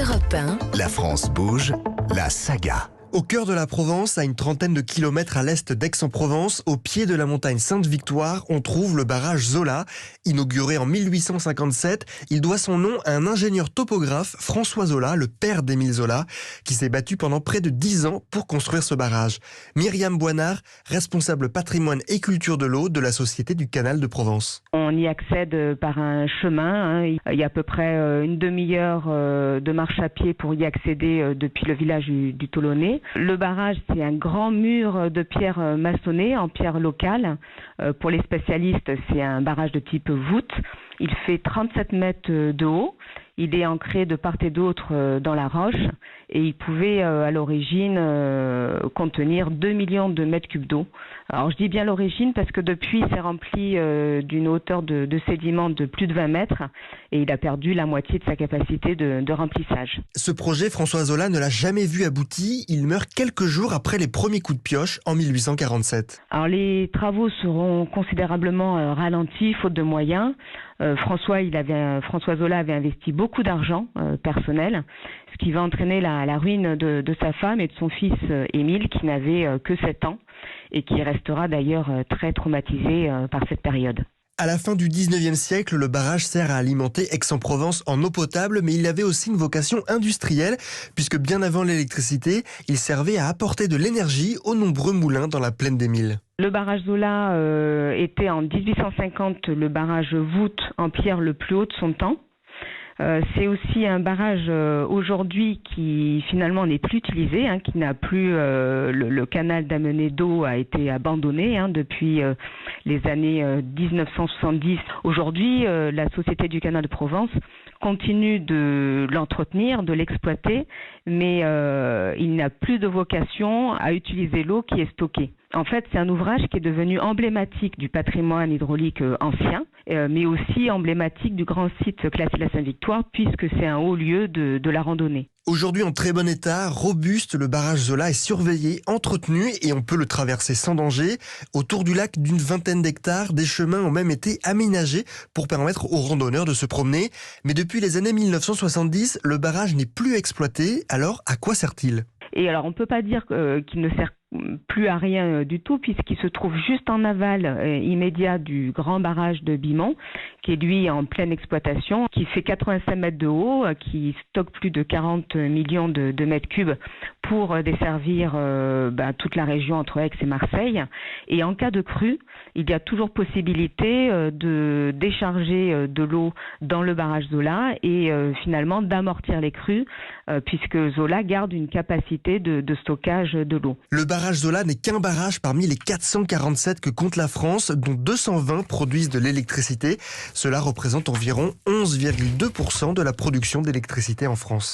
Europe 1. La France bouge, la saga. Au cœur de la Provence, à une trentaine de kilomètres à l'est d'Aix-en-Provence, au pied de la montagne Sainte-Victoire, on trouve le barrage Zola. Inauguré en 1857, il doit son nom à un ingénieur topographe, François Zola, le père d'Émile Zola, qui s'est battu pendant près de 10 ans pour construire ce barrage. Myriam Boinard, responsable patrimoine et culture de l'eau de la Société du Canal de Provence. On y accède par un chemin. Il y a à peu près une demi-heure de marche à pied pour y accéder depuis le village du Tolonais. Le barrage, c'est un grand mur de pierre maçonnée en pierre locale. Pour les spécialistes, c'est un barrage de type voûte. Il fait 37 mètres de haut. Il est ancré de part et d'autre dans la roche et il pouvait à l'origine contenir 2 millions de mètres cubes d'eau. Alors je dis bien l'origine parce que depuis il s'est rempli d'une hauteur de sédiments de plus de 20 mètres et il a perdu la moitié de sa capacité de remplissage. Ce projet, François Zola ne l'a jamais vu abouti. Il meurt quelques jours après les premiers coups de pioche en 1847. Alors les travaux seront considérablement ralentis faute de moyens. François Zola avait investi beaucoup d'argent personnel, ce qui va entraîner la ruine de sa femme et de son fils Émile, qui n'avait que 7 ans et qui restera d'ailleurs très traumatisé par cette période. À la fin du 19e siècle, le barrage sert à alimenter Aix-en-Provence en eau potable, mais il avait aussi une vocation industrielle, puisque bien avant l'électricité, il servait à apporter de l'énergie aux nombreux moulins dans la plaine d'Émile. Le barrage Zola était en 1850 le barrage voûte en pierre le plus haut de son temps. C'est aussi un barrage aujourd'hui qui finalement n'est plus utilisé, qui n'a plus le canal d'amener d'eau a été abandonné depuis les années 1970. Aujourd'hui, la Société du Canal de Provence continue de l'entretenir, de l'exploiter, mais il n'a plus de vocation à utiliser l'eau qui est stockée. En fait, c'est un ouvrage qui est devenu emblématique du patrimoine hydraulique ancien, mais aussi emblématique du grand site classé de la Sainte-Victoire, puisque c'est un haut lieu de la randonnée. Aujourd'hui en très bon état, robuste, le barrage Zola est surveillé, entretenu et on peut le traverser sans danger. Autour du lac d'une vingtaine d'hectares, des chemins ont même été aménagés pour permettre aux randonneurs de se promener. Mais depuis les années 1970, le barrage n'est plus exploité. Alors, à quoi sert-il ? Et alors, on ne peut pas dire qu'il ne sert plus à rien du tout, puisqu'il se trouve juste en aval immédiat du grand barrage de Bimont, qui est lui en pleine exploitation, qui fait 85 mètres de haut, qui stocke plus de 40 millions de mètres cubes pour desservir toute la région entre Aix et Marseille. Et en cas de crue, il y a toujours possibilité de décharger de l'eau dans le barrage Zola et finalement d'amortir les crues, puisque Zola garde une capacité de stockage de l'eau. Le barrage Zola n'est qu'un barrage parmi les 447 que compte la France, dont 220 produisent de l'électricité. Cela représente environ 11,2% de la production d'électricité en France.